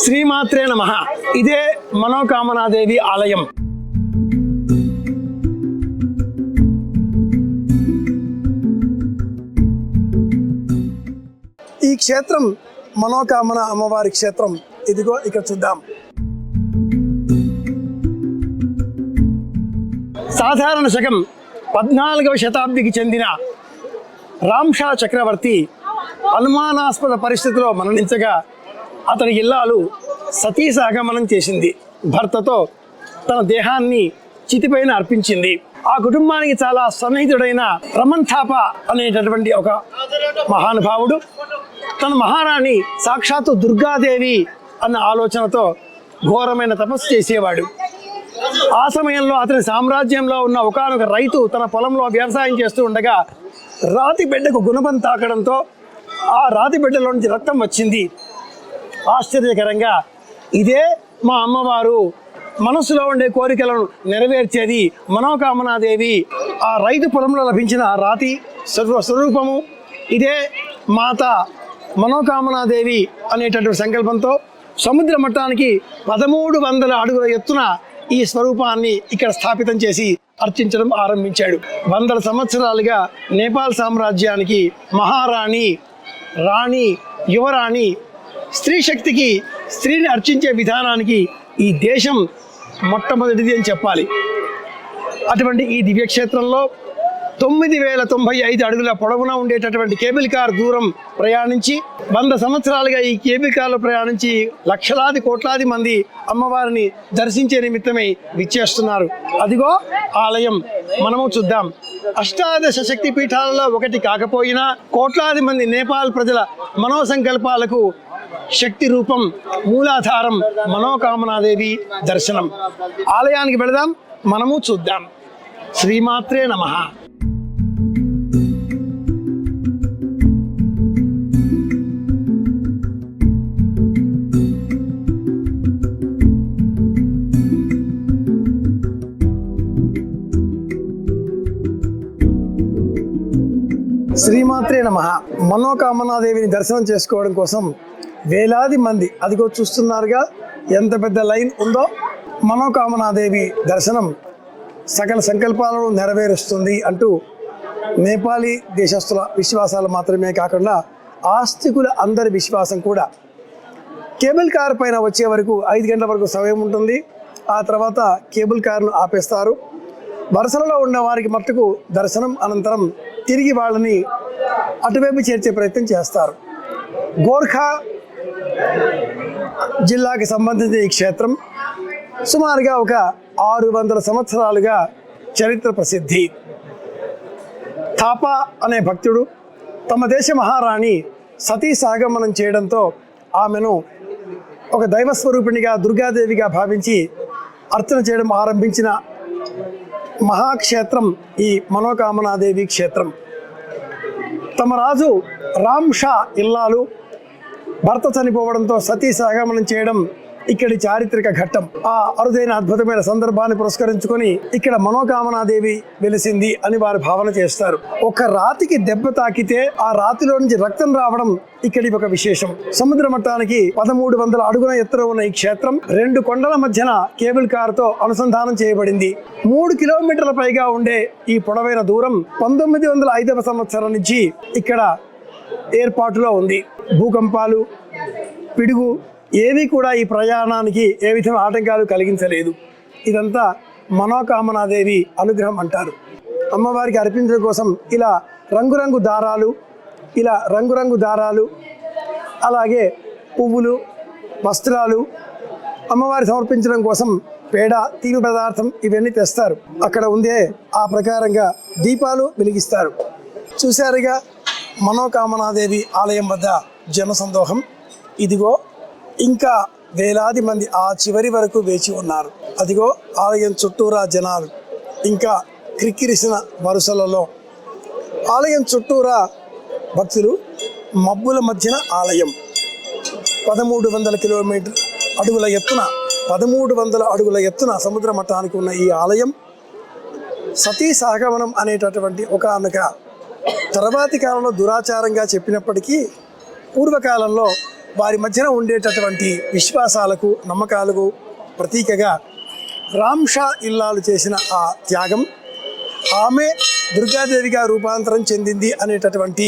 శ్రీమాత్రే నమః. ఇదే మనోకామనాదేవి ఆలయం. ఈ క్షేత్రం మనోకామన అమ్మవారి క్షేత్రం. ఇదిగో ఇక్కడ చూద్దాం. సాధారణ శకం 14వ శతాబ్దికి చెందిన రామ్షా చక్రవర్తి అనుమానాస్పద పరిస్థితిలో మరణించగా అతని ఇల్లాలు సతీ సహగమనం చేసింది. భర్తతో తన దేహాన్ని చితిపైన అర్పించింది. ఆ కుటుంబానికి చాలా సన్నిహితుడైన రమన్ థాపా అనేటటువంటి ఒక మహానుభావుడు తన మహారాణి సాక్షాత్తు దుర్గాదేవి అన్న ఆలోచనతో ఘోరమైన తపస్సు చేసేవాడు. ఆ సమయంలో అతని సామ్రాజ్యంలో ఉన్న ఒకానొక రైతు తన పొలంలో వ్యవసాయం చేస్తూ ఉండగా రాతి బిడ్డకు గుణపం తాకడంతో ఆ రాతి బిడ్డలో నుంచి రక్తం వచ్చింది. ఆశ్చర్యకరంగా ఇదే మా అమ్మవారు, మనసులో ఉండే కోరికలను నెరవేర్చేది మనోకామనాదేవి. ఆ రైతు పొలంలో లభించిన రాతి స్వరూపము ఇదే మాత మనోకామనాదేవి అనేటటువంటి సంకల్పంతో సముద్ర మట్టానికి 1300 అడుగుల ఎత్తున ఈ స్వరూపాన్ని ఇక్కడ స్థాపితం చేసి అర్చించడం ఆరంభించాడు. 100 సంవత్సరాలుగా నేపాల్ సామ్రాజ్యానికి మహారాణి, రాణి, యువరాణి, స్త్రీ శక్తికి, స్త్రీని అర్చించే విధానానికి ఈ దేశం మొట్టమొదటిది అని చెప్పాలి. అటువంటి ఈ దివ్యక్షేత్రంలో 9095 అడుగుల పొడవున ఉండేటటువంటి కేబుల్ కార్ దూరం ప్రయాణించి 100 సంవత్సరాలుగా ఈ కేబుల్ కార్లో ప్రయాణించి లక్షలాది కోట్లాది మంది అమ్మవారిని దర్శించే నిమిత్తమై విచ్చేస్తున్నారు. అదిగో ఆలయం, మనము చూద్దాం. అష్టాదశ శక్తి పీఠాలలో ఒకటి కాకపోయినా కోట్లాది మంది నేపాల్ ప్రజల మనోసంకల్పాలకు శక్తి రూపం, మూలాధారం మనోకామనాదేవి దర్శనం. ఆలయానికి వెళదాం, మనము చూద్దాం. శ్రీమాత్రే నమః. శ్రీమాత్రే నమః. మనోకామనాదేవిని దర్శనం చేసుకోవడం కోసం వేలాది మంది, అదిగో చూస్తున్నారుగా ఎంత పెద్ద లైన్ ఉందో. మనోకామనాదేవి దర్శనం సకల సంకల్పాలను నెరవేరుస్తుంది అంటూ నేపాలీ దేశస్తుల విశ్వాసాలు మాత్రమే కాకుండా ఆస్తికుల అందరి విశ్వాసం కూడా. కేబుల్ కార్ పైన వచ్చే వరకు 5 గంటల వరకు సమయం ఉంటుంది. ఆ తర్వాత కేబుల్ కార్ను ఆపేస్తారు. వరుసలలో ఉన్న వారికి మట్టుకు దర్శనం అనంతరం తిరిగి వాళ్ళని అటువైపు చేర్చే ప్రయత్నం చేస్తారు. గోర్ఖా జిల్లాకి సంబంధించిన ఈ క్షేత్రం సుమారుగా ఒక 600 సంవత్సరాలుగా చరిత్ర ప్రసిద్ధి. థాపా అనే భక్తుడు తమ దేశ మహారాణి సతీ సహగమనం చేయడంతో ఆమెను ఒక దైవస్వరూపిణిగా, దుర్గాదేవిగా భావించి అర్చన చేయడం ఆరంభించిన మహాక్షేత్రం ఈ మనోకామనాదేవి క్షేత్రం. తమ రాజు రామ్షా ఇల్లాలు భర్త చనిపోవడంతో సతీ సహగమనం చేయడం ఇక్కడి చారిత్రక ఘట్టం. ఆ అరుదైన అద్భుతమైన సందర్భాన్ని పురస్కరించుకొని ఇక్కడ మనోకామనాదేవి వెలిసింది అని వారు భావన చేస్తారు. ఒక రాతికి దెబ్బ తాకితే ఆ రాతిలో నుంచి రక్తం రావడం ఇక్కడి ఒక విశేషం. సముద్ర మట్టానికి 1300 అడుగుల ఎత్తున ఉన్న ఈ క్షేత్రం 2 కొండల మధ్యన కేబుల్ కారుతో అనుసంధానం చేయబడింది. 3 కిలోమీటర్ల పైగా ఉండే ఈ పొడవైన దూరం 1905వ సంవత్సరం నుంచి ఇక్కడ ఏర్పాటులో ఉంది. భూకంపాలు, పిడుగు ఏవి కూడా ఈ ప్రయాణానికి ఏ విధమైన ఆటంకాలు కలిగించలేదు. ఇదంతా మనోకామనాదేవి అనుగ్రహం అంటారు. అమ్మవారికి అర్పించడం కోసం ఇలా రంగురంగు దారాలు, అలాగే పువ్వులు, వస్త్రాలు అమ్మవారి సమర్పించడం కోసం పేడ, తీపి పదార్థం ఇవన్నీ తెస్తారు. అక్కడ ఉందే ఆ ప్రకారంగా దీపాలు వెలిగిస్తారు. చూశారుగా మనోకామనాదేవి ఆలయం వద్ద జనసందోహం. ఇదిగో ఇంకా వేలాది మంది ఆ చివరి వరకు వేచి ఉన్నారు. అదిగో ఆలయం చుట్టూరా జనాలు ఇంకా క్రిక్కిరిసిన వరుసలలో. ఆలయం చుట్టూరా భక్తులు. మబ్బుల మధ్యన ఆలయం. 1300 అడుగుల ఎత్తున సముద్ర మట్టానికి ఉన్న ఈ ఆలయం సతీ సహగమనం అనేటటువంటి ఒకనొక తర్వాతి కాలంలో దురాచారంగా చెప్పినప్పటికీ పూర్వకాలంలో వారి మధ్యన ఉండేటటువంటి విశ్వాసాలకు నమ్మకాలకు ప్రతీకగా రామ్షా ఇల్లాలు చేసిన ఆ త్యాగం, ఆమె దుర్గాదేవిగా రూపాంతరం చెందింది అనేటటువంటి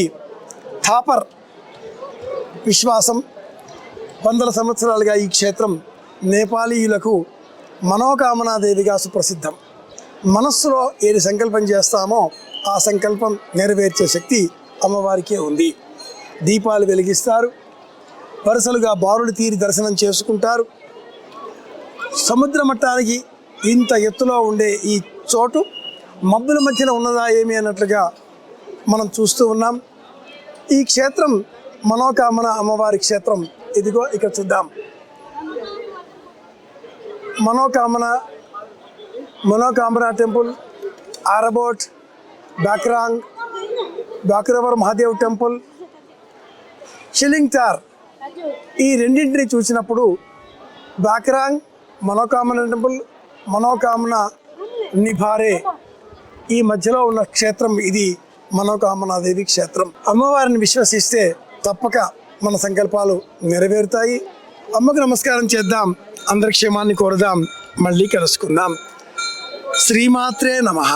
థాపర్ విశ్వాసం వందల సంవత్సరాలుగా ఈ క్షేత్రం నేపాలీయులకు మనోకామనాదేవిగా సుప్రసిద్ధం. మనస్సులో ఏది సంకల్పం చేస్తామో ఆ సంకల్పం నెరవేర్చే శక్తి అమ్మవారికే ఉంది. దీపాలు వెలిగిస్తారు, వరుసలుగా బారులు తీరి దర్శనం చేసుకుంటారు. సముద్ర మట్టానికి ఇంత ఎత్తులో ఉండే ఈ చోటు మబ్బుల మధ్యన ఉన్నదా ఏమి అన్నట్లుగా మనం చూస్తూ ఉన్నాం. ఈ క్షేత్రం మనోకామన అమ్మవారి క్షేత్రం. ఇదిగో ఇక్కడ చూద్దాం. మనోకామన టెంపుల్, ఆరబోట్, బాక్రావర్ మహాదేవ్ టెంపుల్, షిలింగ్తార్, ఈ రెండింటిని చూసినప్పుడు బాక్రాంగ్ మనోకామన టెంపుల్, మనోకామన నిభారే, ఈ మధ్యలో ఉన్న క్షేత్రం ఇది మనోకామనాదేవి క్షేత్రం. అమ్మవారిని విశ్వసిస్తే తప్పక మన సంకల్పాలు నెరవేరుతాయి. అమ్మకు నమస్కారం చేద్దాం, అందరి క్షేమాన్ని కోరుదాం, మళ్ళీ కలుసుకుందాం. శ్రీమాత్రే నమః.